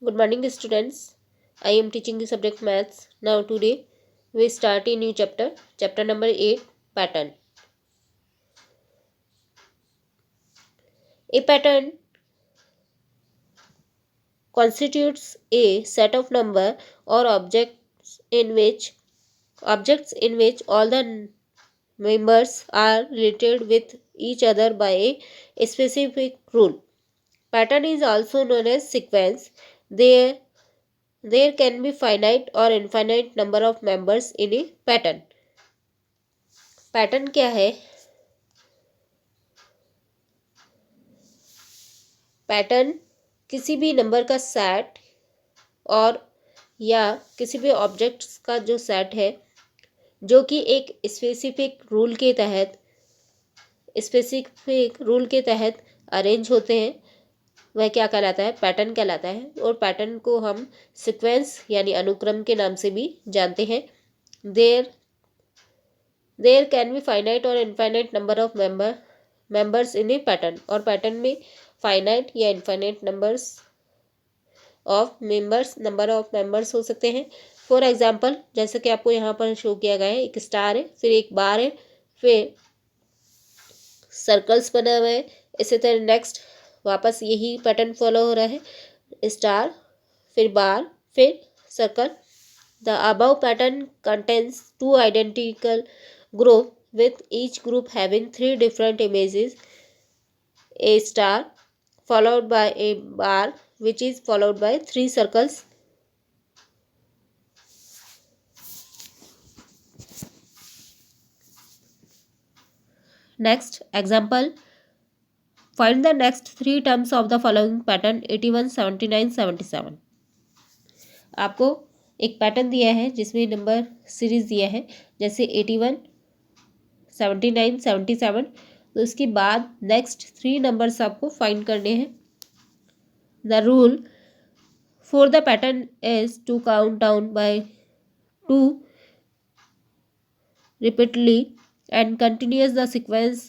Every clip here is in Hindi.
Good morning, students. I am teaching the subject maths. Now, today we start a new chapter, chapter number 8, pattern. A pattern constitutes a set of number or objects in which all the members are related with each other by a specific rule. Pattern is also known as sequence. There there can be finite or infinite number of members in a pattern. Pattern क्या है? पैटर्न किसी भी नंबर का सेट और या किसी भी ऑब्जेक्ट्स का जो सेट है जो कि एक स्पेसिफिक रूल के तहत अरेंज होते हैं, वह क्या कहलाता है? पैटर्न कहलाता है। और पैटर्न को हम सीक्वेंस यानी अनुक्रम के नाम से भी जानते हैं। देयर कैन बी फाइनाइट और infinite number of members in A pattern. और पैटर्न में फाइनाइट या इनफाइनाइट नंबर ऑफ मेंबर्स हो सकते हैं। फॉर एग्जांपल, जैसे कि आपको यहाँ पर शो किया गया है, एक स्टार है, फिर एक बार है, फिर सर्कल्स बना हुआ है। इसी तरह नेक्स्ट वापस यही पैटर्न फॉलो हो रहा है, स्टार, फिर बार, फिर circle. The above pattern contains two identical group with each group having 3 different images: a star followed by a bar which is followed by 3 circles. Next example, find the next 3 terms of the following pattern 81, 79, 77. आपको एक पैटर्न दिया है जिसमें नंबर सीरीज दिया है, जैसे 81, 79, 77। तो इसके बाद नेक्स्ट 3 नंबर्स आपको फाइंड करने हैं। The rule for the pattern is to count down by 2 repeatedly and continuous the sequence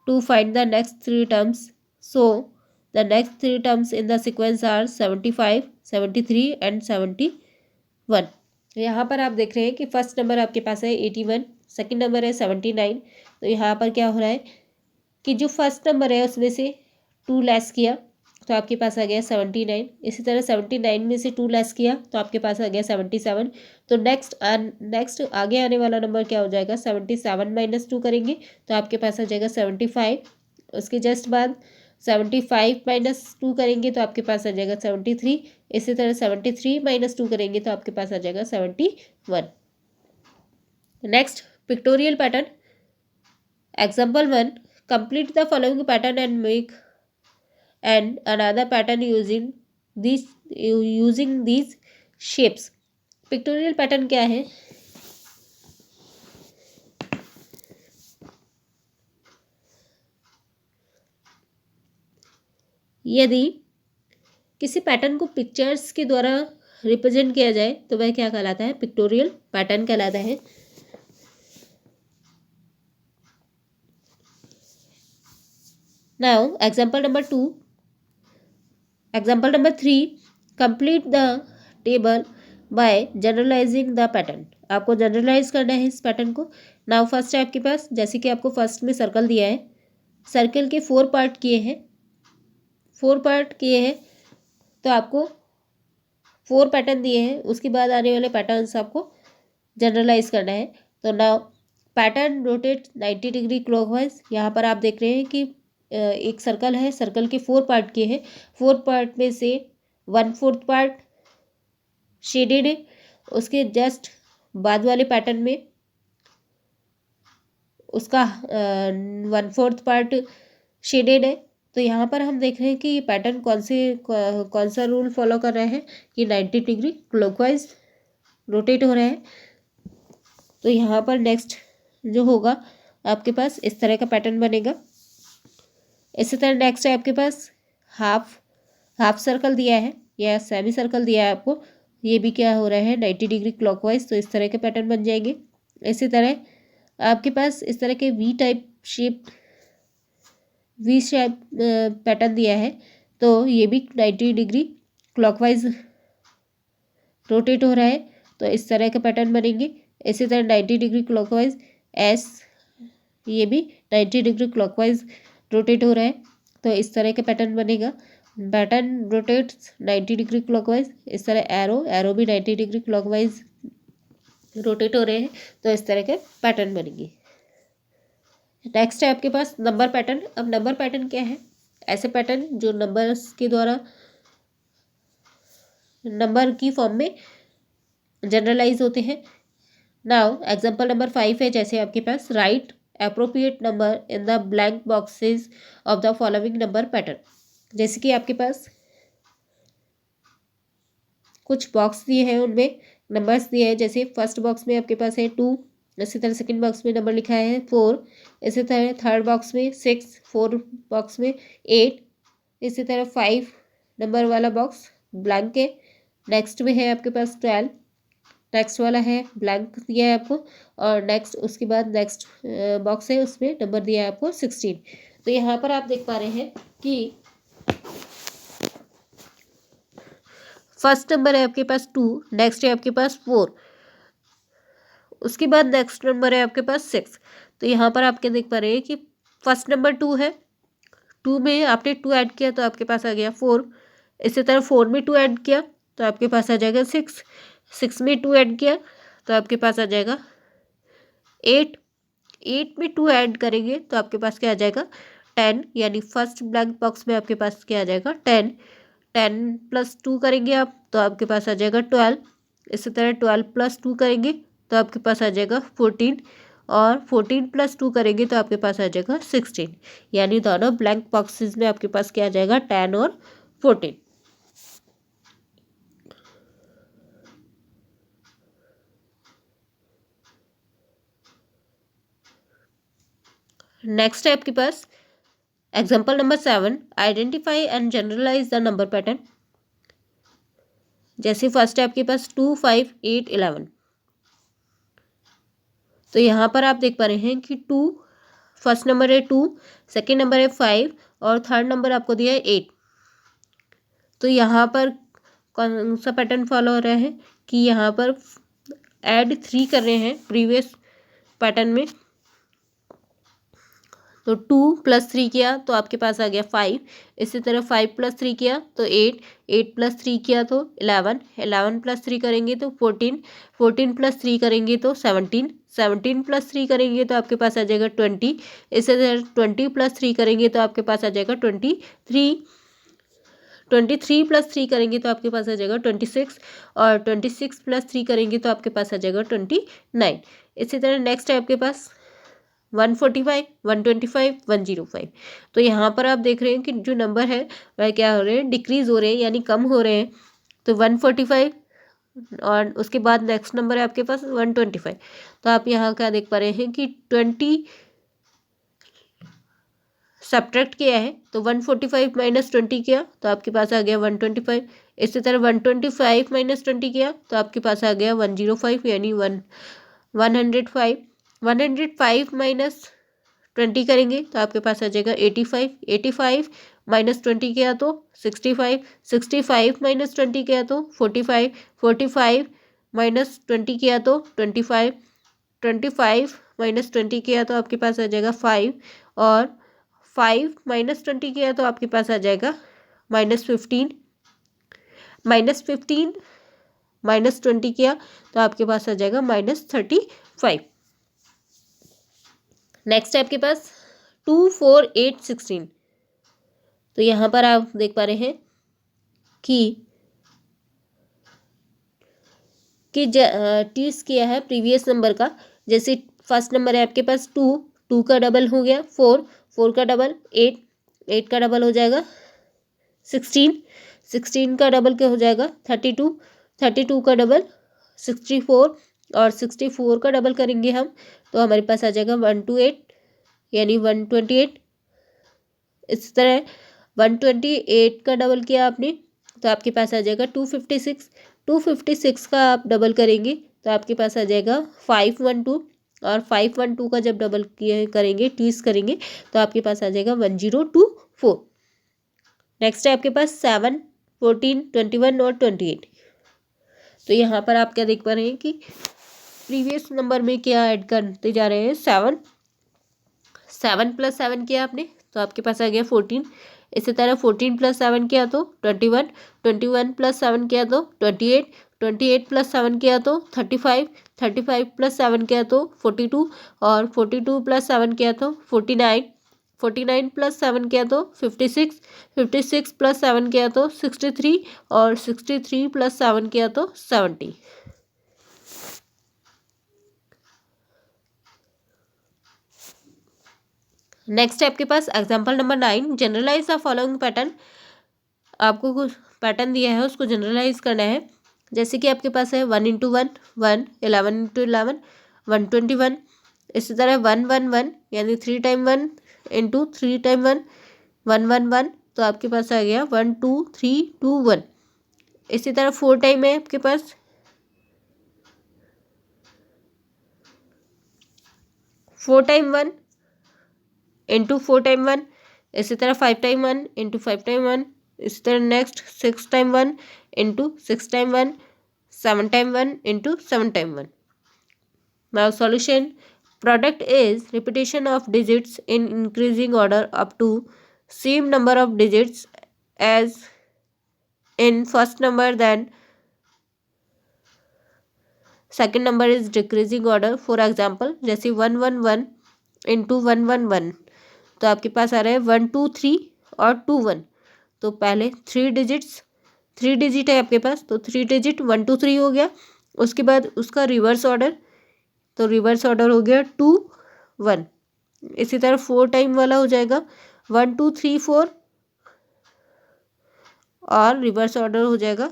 to find the next 3 terms. So the next 3 terms in the sequence are 75, 73 and 71. यहाँ पर आप देख रहे हैं कि फर्स्ट नंबर आपके पास है 81, सेकंड नंबर है 79। तो यहाँ पर क्या हो रहा है कि जो फर्स्ट नंबर है उसमें से 2 लेस किया तो आपके पास आ गया 79। इसी तरह 79 में से 2 लेस किया तो आपके पास आ गया 77। तो नेक्स्ट आगे आने वाला नंबर क्या हो जाएगा? 77 माइनस 2 करेंगे तो आपके पास आ जाएगा 75। उसके जस्ट बाद 75 माइनस 2 करेंगे तो आपके पास आ जाएगा 73। इसी तरह 73 माइनस 2 करेंगे तो आपके पास आ जाएगा 71। Next pictorial pattern. Example 1, complete the following pattern and make and another pattern using these shapes. Pictorial pattern क्या है? यदि किसी पैटर्न को पिक्चर्स के द्वारा रिप्रेजेंट किया जाए तो वह क्या कहलाता है? पिक्टोरियल पैटर्न कहलाता है। Now Example number 3, complete the table by generalizing the pattern. आपको जनरलाइज करना है इस पैटर्न को। नाउ फर्स्ट है आपके पास, जैसे कि आपको फर्स्ट में सर्कल दिया है, सर्कल के 4 पार्ट किए हैं तो आपको 4 पैटर्न दिए हैं, उसके बाद आने वाले पैटर्न्स आपको जनरलाइज करना है। तो now pattern rotate 90 degree clockwise. यहाँ पर आप देख रहे हैं कि एक सर्कल है, सर्कल के 4 पार्ट किए हैं, 4 पार्ट में से 1/4 पार्ट शेडेड है, उसके जस्ट बाद वाले पैटर्न में उसका 1/4 पार्ट शेडेड है। तो यहाँ पर हम देख रहे हैं कि ये पैटर्न कौन सा रूल फॉलो कर रहे हैं कि 90 डिग्री क्लॉकवाइज रोटेट हो रहा है। तो यहाँ पर नेक्स्ट जो होगा आपके पास इस तरह का पैटर्न बनेगा। इसी तरह नेक्स्ट है आपके पास हाफ सर्कल दिया है या सेमी सर्कल दिया है आपको, ये भी क्या हो रहा है? 90 डिग्री क्लॉकवाइज। तो इस तरह के पैटर्न बन जाएंगे। इसी तरह आपके पास इस तरह के वी शेप पैटर्न दिया है तो ये भी 90 डिग्री क्लॉकवाइज रोटेट हो रहा है तो इस तरह के पैटर्न बनेंगे। इसी तरह 90 डिग्री क्लॉकवाइज एस, ये भी 90 डिग्री क्लॉकवाइज रोटेट हो रहा है तो इस तरह के पैटर्न बनेगा। Pattern rotates 90 degree clockwise. इस तरह एरो भी 90 डिग्री क्लॉकवाइज रोटेट हो रहे हैं तो इस तरह के पैटर्न बनेंगे। नेक्स्ट है आपके पास नंबर पैटर्न। अब नंबर पैटर्न क्या है? ऐसे पैटर्न जो नंबर्स के द्वारा नंबर की फॉर्म में जनरलाइज होते हैं। नाउ एग्जांपल नंबर 5 है, जैसे आपके पास write appropriate number in the blank boxes of the following number pattern. जैसे कि आपके पास कुछ बॉक्स दिए हैं, उनमें नंबर्स दिए हैं। जैसे फर्स्ट बॉक्स में आपके पास है 2, इसी तरह सेकंड बॉक्स में नंबर लिखा है 4, इसी तरह थर्ड बॉक्स में 6, फोर्थ बॉक्स में 8, इसी तरह 5 नंबर वाला बॉक्स ब्लैंक है। नेक्स्ट में है आपके पास 12, नेक्स्ट वाला है ब्लैंक दिया है आपको, और नेक्स्ट उसके बाद नेक्स्ट बॉक्स है उसमें नंबर दिया है आपको 16। तो यहाँ पर आप देख पा रहे हैं कि फर्स्ट नंबर है आपके पास 2, नेक्स्ट है आपके पास 4, उसके बाद नेक्स्ट नंबर है आपके पास 6। तो यहाँ पर आप क्या देख पा रहे हैं कि फर्स्ट नंबर 2 है, 2 में आपने 2 ऐड किया तो आपके पास आ गया 4। इसी तरह 4 में 2 ऐड किया तो आपके पास आ जाएगा 6, 6 में 2 ऐड किया तो आपके पास आ जाएगा 8, 8 में 2 ऐड करेंगे तो आपके पास क्या आ जाएगा 10, यानी फर्स्ट ब्लैंक बॉक्स में आपके पास क्या आ जाएगा 10। 10 + 2 करेंगे आप तो आपके पास आ जाएगा 12। इसी तरह 12 + 2 करेंगे तो आपके पास आ जाएगा 14, और 14 + 2 करेंगे तो आपके पास आ जाएगा 16, यानी दोनों ब्लैंक बॉक्सेस में आपके पास क्या आ जाएगा 10 और 14। नेक्स्ट है आपके पास example number 7, identify and generalize the number pattern. जैसे फर्स्ट है आपके पास 2, 5, 8, 11। तो यहाँ पर आप देख पा रहे हैं कि 2 फर्स्ट नंबर है 2, सेकेंड नंबर है 5 और थर्ड नंबर आपको दिया है 8। तो यहाँ पर कौन सा पैटर्न फॉलो हो रहा है कि यहाँ पर ऐड 3 कर रहे हैं प्रीवियस पैटर्न में। तो 2 + 3 किया तो आपके पास आ गया 5, इसी तरह 5 + 3 किया तो 8, 8 + 3 किया तो 11, 11 + 3 करेंगे तो 14, 14 + 3 करेंगे तो 17, 17 + 3 करेंगे तो आपके पास आ जाएगा 20, इसी तरह 20 + 3 करेंगे तो आपके पास आ जाएगा 23, 23 + 3 करेंगे तो आपके पास आ जाएगा 26, और 26 + 3 करेंगे तो आपके पास आ जाएगा 29। इसी तरह नेक्स्ट है आपके पास 145, 125, 105। तो यहाँ पर आप देख रहे हैं कि जो नंबर है वह क्या हो रहे हैं, डिक्रीज हो रहे हैं, यानी कम हो रहे हैं। तो 145 और उसके बाद नेक्स्ट नंबर है आपके पास 125। तो आप यहाँ क्या देख पा रहे हैं कि 20 सब्ट्रैक्ट किया है तो 145 - 20 किया तो आपके पास आ गया 125। इसी तरह 125 - 20 किया तो आपके पास आ गया 105, यानी 105। 105 - 20 करेंगे तो आपके पास आ जाएगा 85, 85 - 20 किया तो 65, 65 - 20 किया तो 45, 45 - 20 किया तो 25, 25 - 20 किया तो आपके पास आ जाएगा 5, और 5 - 20 किया तो आपके पास आ जाएगा -15, -15 - 20 किया तो आपके पास आ जाएगा -35। नेक्स्ट है आपके पास 2, 4, 8, 16। तो यहाँ पर आप देख पा रहे हैं कि टीज किया है प्रीवियस नंबर का। जैसे फर्स्ट नंबर है आपके पास 2, 2 का डबल हो गया 4, 4 का डबल 8, 8 का डबल हो जाएगा 16, 16 का डबल क्या हो जाएगा 32, 32 का डबल 64, और 64 का डबल करेंगे हम तो हमारे पास आ जाएगा 128, यानी 128। इस तरह 128 का डबल किया आपने तो आपके पास आ जाएगा 256, 256 का आप डबल करेंगे तो आपके पास आ जाएगा 512, और 512 का जब डबल किए करेंगे टीज करेंगे तो आपके पास आ जाएगा 1024। नेक्स्ट है आपके पास 7, 14, 21 और 28। तो यहाँ पर आप क्या देख पा रहे हैं कि प्रीवियस नंबर में क्या ऐड करते जा रहे हैं, 7 प्लस 7 किया आपने तो आपके पास आ गया 14। इसी तरह 14 प्लस 7 किया तो 21, 21 प्लस 7 किया तो 28, 28 प्लस 7 किया तो 35, 35 प्लस 7 किया तो 42 और 42 प्लस 7 किया तो 49, 49 प्लस 7 किया तो 56, 56 प्लस 7 किया तो 63 और 63 प्लस 7 किया तो 70। नेक्स्ट है आपके पास example number 9, generalize the following pattern. आपको कुछ पैटर्न दिया है उसको जनरलाइज करना है। जैसे कि आपके पास है 1 × 1 1, 11 × 11 121। इसी तरह 1 1 1 यानी 3 टाइम 1 इंटू 3 टाइम 1 1 1 1, तो आपके पास आ गया 1 2 3 2 1। इसी तरह 4 टाइम है आपके पास 4 टाइम 1 इंटू 4 टाइम 1। इसी तरह 5 टाइम 1 इंटू 5 टाइम 1। इसी तरह next 6 time 1 into 6 time 1, 7 time 1 into 7 time 1। Now solution, product is repetition of digits in increasing order up to same number of digits as in first number, then second number is decreasing order. For example, जैसे 1 1 1 इंटू 1 1 1, तो आपके पास आ रहा है 1 2 3 और 2 1। तो पहले 3 डिजिट है आपके पास, तो 3 डिजिट 1 2 3 हो गया। उसके बाद उसका रिवर्स ऑर्डर, तो रिवर्स ऑर्डर हो गया 2 1। इसी तरह 4 टाइम वाला हो जाएगा 1 2 3 4 और रिवर्स ऑर्डर हो जाएगा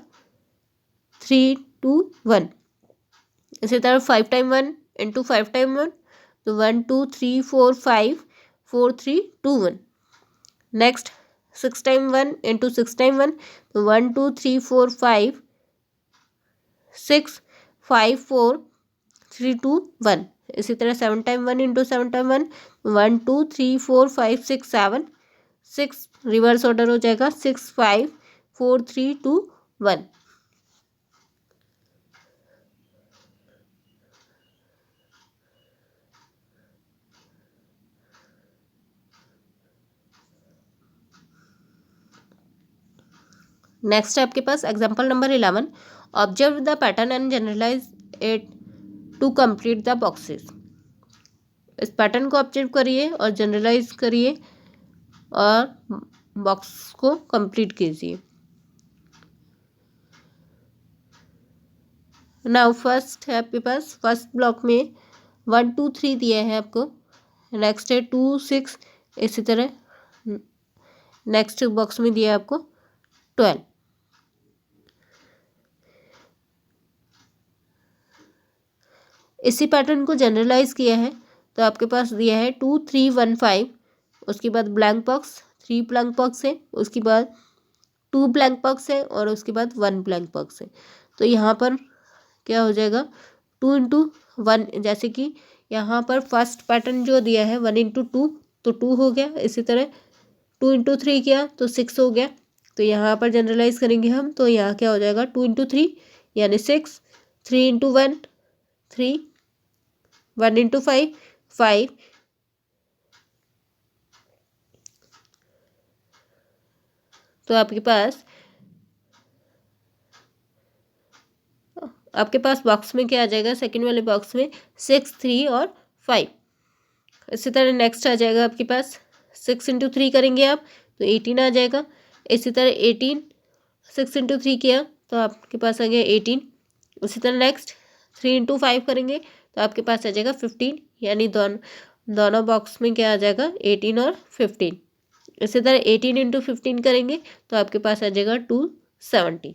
3 2 1। इसी तरह 5 टाइम 1 इंटू 5 टाइम 1, तो 1 2 3 4 5 4 3 2 1। नेक्स्ट 6 टाइम 1 इंटू 6 टाइम 1, तो 1 2 3 4 5 6 5 4 3 2 1। इसी तरह 7 time 1 into 7 time 1, 1 2 3 4 5 6 7 6, reverse order हो जाएगा 6 5 4 3 2 1। नेक्स्ट है आपके पास example number 11, observe the pattern and generalize it to complete the boxes. इस पैटर्न को ऑब्जर्व करिए और जनरलाइज करिए और बॉक्स को कंप्लीट कीजिए। नाउ फर्स्ट है आपके पास, फर्स्ट ब्लॉक में 1 2 3 दिया है आपको। नेक्स्ट है 2 6। इसी तरह नेक्स्ट बॉक्स में दिया है आपको 12। इसी पैटर्न को जनरलाइज किया है, तो आपके पास दिया है 2 3 1 5। उसके बाद ब्लैंक बॉक्स, 3 ब्लैंक बॉक्स है, उसके बाद 2 ब्लैंक बॉक्स है और उसके बाद 1 ब्लैंक बॉक्स है। तो यहाँ पर क्या हो जाएगा 2 × 1। जैसे कि यहाँ पर फर्स्ट पैटर्न जो दिया है 1 × 2, तो 2 हो गया। इसी तरह 2 × 3 किया तो 6 हो गया। तो यहाँ पर जनरलाइज करेंगे हम, तो यहाँ क्या हो जाएगा 2 × 3 यानी 6, 3 × 1 3, 1 × 5 5। तो आपके पास बॉक्स में क्या आ जाएगा, सेकंड वाले बॉक्स में 6 3 और 5। इसी तरह नेक्स्ट आ जाएगा आपके पास 6 × 3 करेंगे आप तो 18 आ जाएगा। इसी तरह 18 6 × 3 किया तो आपके पास आ गया 18। उसी तरह नेक्स्ट 3 × 5 करेंगे तो आपके पास आ जाएगा 15। यानी दोनों बॉक्स में क्या आ जाएगा 18 और 15। इसी तरह 18 × 15 करेंगे तो आपके पास आ जाएगा 270।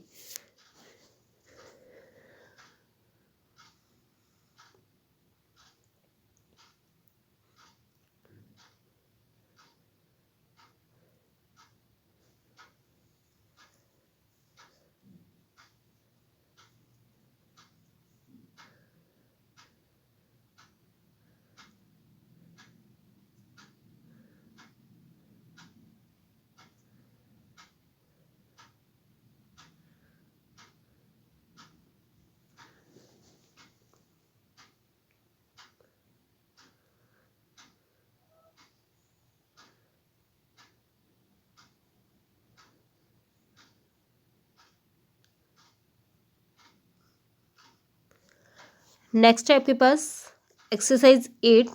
नेक्स्ट है आपके पास एक्सरसाइज 8।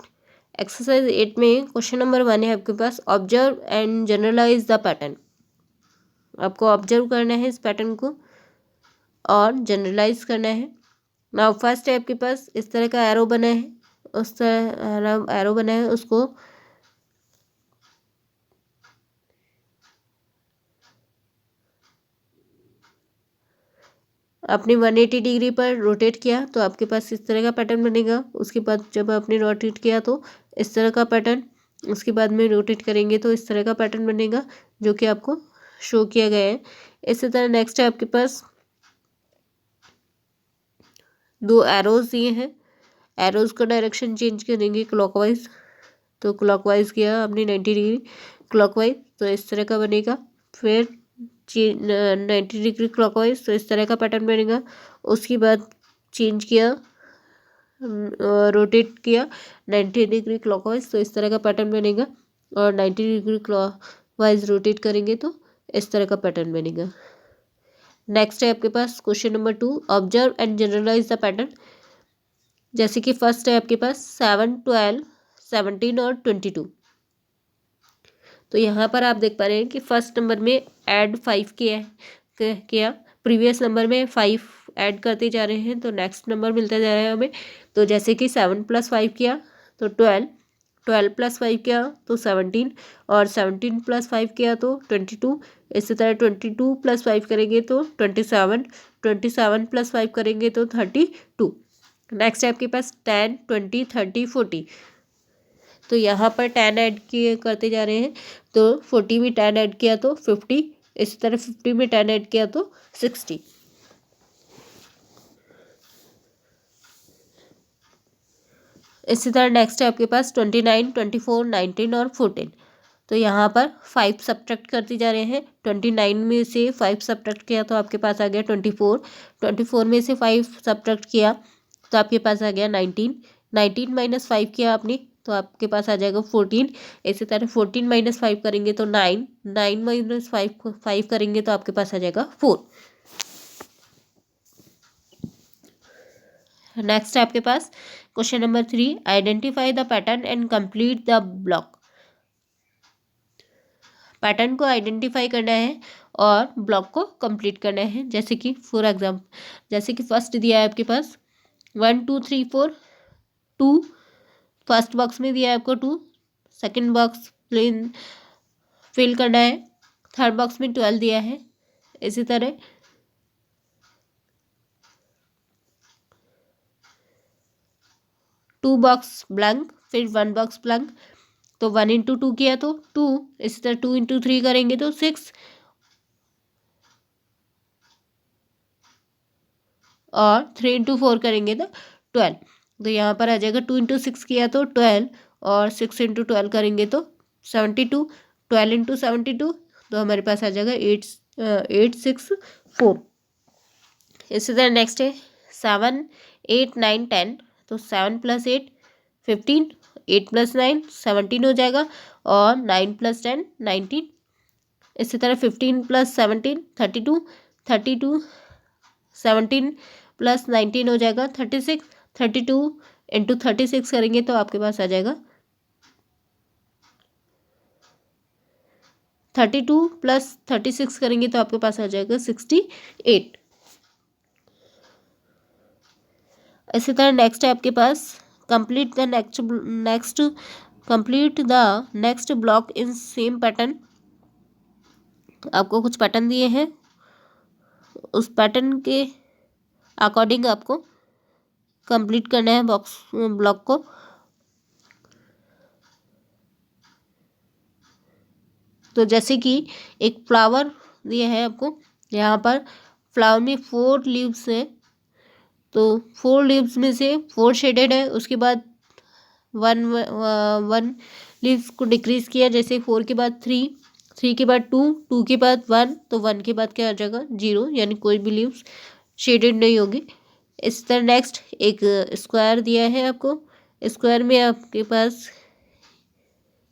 एक्सरसाइज 8 में क्वेश्चन नंबर 1 है आपके पास, observe and generalize the pattern. आपको ऑब्जर्व करना है इस पैटर्न को और जनरलाइज करना है। नाउ फर्स्ट है आपके पास इस तरह का एरो बना है, उस तरह एरो बना है, उसको आपने 180 डिग्री पर रोटेट किया तो आपके पास इस तरह का पैटर्न बनेगा। उसके बाद जब आपने रोटेट किया तो इस तरह का पैटर्न, उसके बाद में रोटेट करेंगे तो इस तरह का पैटर्न बनेगा जो कि आपको शो किया गया है। इसी तरह नेक्स्ट है आपके पास दो एरोज दिए हैं, एरोज का डायरेक्शन चेंज करेंगे क्लॉकवाइज। तो क्लॉकवाइज किया आपने 90 डिग्री क्लॉकवाइज तो इस तरह का बनेगा। फिर 90 डिग्री क्लॉकवाइज तो इस तरह का पैटर्न बनेगा। उसके बाद चेंज किया, रोटेट किया 90 डिग्री क्लॉकवाइज तो इस तरह का पैटर्न बनेगा। और 90 डिग्री क्लॉकवाइज रोटेट करेंगे तो इस तरह का पैटर्न बनेगा। नेक्स्ट है आपके पास question number 2, observe and generalize the pattern. जैसे कि फर्स्ट है आपके पास 7, 12, 17 और 22। तो यहाँ पर आप देख पा रहे हैं कि फर्स्ट नंबर में ऐड 5 किया, प्रीवियस नंबर में 5 ऐड करते जा रहे हैं तो नेक्स्ट नंबर मिलता जा रहा है हमें। तो जैसे कि 7 + 5 किया तो 12, 12 + 5 किया तो 17 और 17 + 5 किया तो 22। इसी तरह 22 + 5 करेंगे तो 27, 27 + 5 करेंगे तो 32। नेक्स्ट है आपके पास 10, 20, 30, 40। तो यहाँ पर 10 ऐड किए करते जा रहे हैं तो 40 में 10 ऐड किया तो 50, इसी तरह 50 में 10 ऐड किया तो 60। इसी तरह नेक्स्ट है आपके पास 29, 24, 19 और 14। तो यहाँ पर 5 सब्ट्रैक्ट करते जा रहे हैं। 29 में से 5 सब्ट्रैक्ट किया तो आपके पास आ गया 24, 24 में से 5 सब्ट्रैक्ट किया तो आपके पास आ गया 19, 19 - 5 किया आपने तो आपके पास आ जाएगा 14। इसी तरह 14 - 5 करेंगे तो 9, 9 - 5 करेंगे तो आपके पास आ जाएगा 4। नेक्स्ट है आपके पास question number 3, identify the pattern and complete the block. Pattern को आइडेंटिफाई करना है और ब्लॉक को कंप्लीट करना है। जैसे कि फॉर एग्जाम्पल, जैसे कि फर्स्ट दिया है आपके पास 1 2 3 4, 2 फर्स्ट बॉक्स में दिया है आपको 2, सेकंड बॉक्स प्लेन फिल करना है, थर्ड बॉक्स में 12 दिया है। इसी तरह 2 बॉक्स ब्लैंक, फिर 1 बॉक्स ब्लैंक। तो 1 × 2 किया तो 2, इसी तरह 2 × 3 करेंगे तो 6 और 3 × 4 करेंगे तो 12। तो यहाँ पर आ जाएगा 2 × 6 किया तो 12 और 6 × 12 करेंगे तो 72, 12 × 72 तो हमारे पास आ जाएगा 864। इसी तरह नेक्स्ट है 7, 8, 9, 10। तो 7 + 8 15, 8 + 9 17 हो जाएगा और 9 + 10 19। इसी तरह 15 + 17 32, 32 17 + 19 हो जाएगा 36, 32 × 36 करेंगे तो आपके पास आ जाएगा 32 + 36 करेंगे तो आपके पास आ जाएगा 68। इसी तरह नेक्स्ट है आपके पास complete the next block in same pattern. आपको कुछ पैटर्न दिए हैं, उस पैटर्न के अकॉर्डिंग आपको कंप्लीट करना है ब्लॉक को। तो जैसे कि एक फ्लावर दिया है आपको, यहाँ पर फ्लावर में 4 लीव्स है तो 4 लीव्स में से 4 शेडेड है। उसके बाद 1 लीव्स को डिक्रीज किया, जैसे 4 के बाद 3, 3 के बाद 2, 2 के बाद 1 तो 1 के बाद क्या आ जाएगा 0, यानी कोई भी लीव्स शेडेड नहीं होगी। इस तरह नेक्स्ट एक स्क्वायर दिया है आपको, स्क्वायर में आपके पास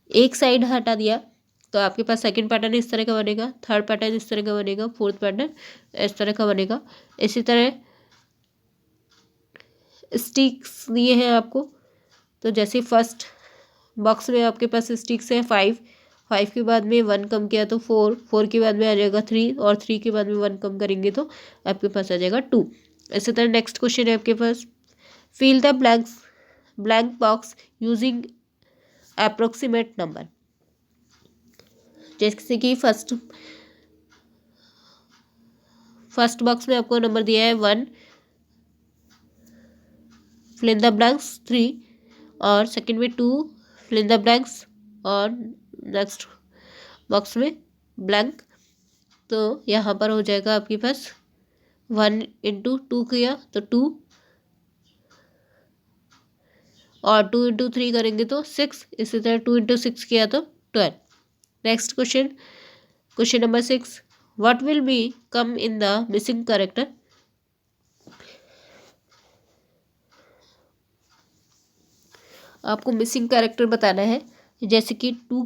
एक साइड हटा दिया तो आपके पास सेकंड पैटर्न इस तरह का बनेगा, थर्ड पैटर्न इस तरह का बनेगा, फोर्थ पैटर्न इस तरह का बनेगा। इसी तरह स्टिक्स दिए हैं आपको। तो जैसे फर्स्ट बॉक्स में आपके पास स्टिक्स है 5, 5 के बाद में 1 कम किया तो 4, 4 के बाद में आ जाएगा 3 और 3 के बाद में 1 कम करेंगे तो आपके पास आ जाएगा 2। इसी तरह नेक्स्ट क्वेश्चन है आपके पास, fill the blank box using approximate number. जैसे कि फर्स्ट बॉक्स में आपको नंबर दिया है 1, फिल इन द ब्लैंक्स 3, और सेकंड में 2, फिल इन द ब्लैंक्स, और नेक्स्ट बॉक्स में ब्लैंक। तो यहाँ पर हो जाएगा आपके पास 1 इंटू 2 किया तो 2, और 2 इंटू 3 करेंगे तो 6, इसी तरह 2 इंटू 6 किया तो 12। Next question number 6, what will be come in the missing character. आपको मिसिंग कैरेक्टर बताना है। जैसे कि 2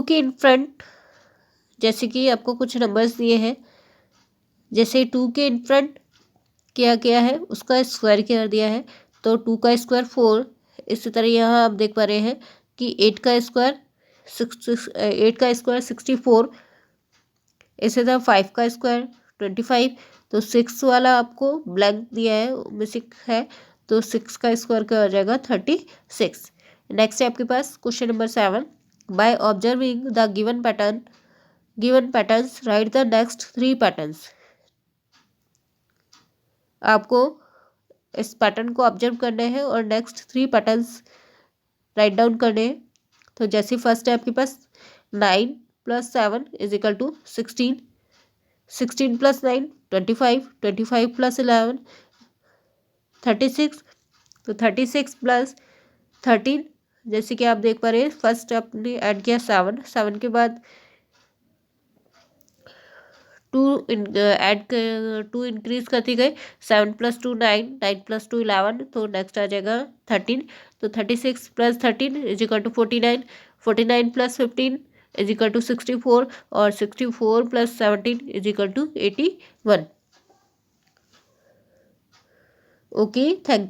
के इन फ्रंट, जैसे कि आपको कुछ नंबर्स दिए हैं, जैसे 2 के इन फ्रंट क्या है, उसका स्क्वायर क्या दिया है, तो 2 का स्क्वायर 4। इसी तरह यहाँ आप देख पा रहे हैं कि 8 का स्क्वायर 64। इसी तरह 5 का स्क्वायर 25। तो 6 वाला आपको ब्लैंक दिया है, मिसिंग है, तो 6 का स्क्वायर क्या हो जाएगा 36। नेक्स्ट है आपके पास question number 7, by observing the given patterns write the next 3 patterns. आपको इस पैटर्न को ऑब्जर्व करना है और नेक्स्ट 3 पैटर्न्स राइट डाउन करने हैं। तो जैसे फर्स्ट है आपके पास 9 + 7 = 16, 16 + 9 25, 25 + 11 36। तो 36 + 13, जैसे कि आप देख पा रहे हैं फर्स्ट आपने ऐड किया 7, 7 के बाद 2 इंक्रीज करते गए, 7 + 2 9, 9 + 2 11, तो नेक्स्ट आ जाएगा 13। तो 36 + 13 = 49, 49 + 15 = 64, और 64 + 17 = 81। Okay, thank you.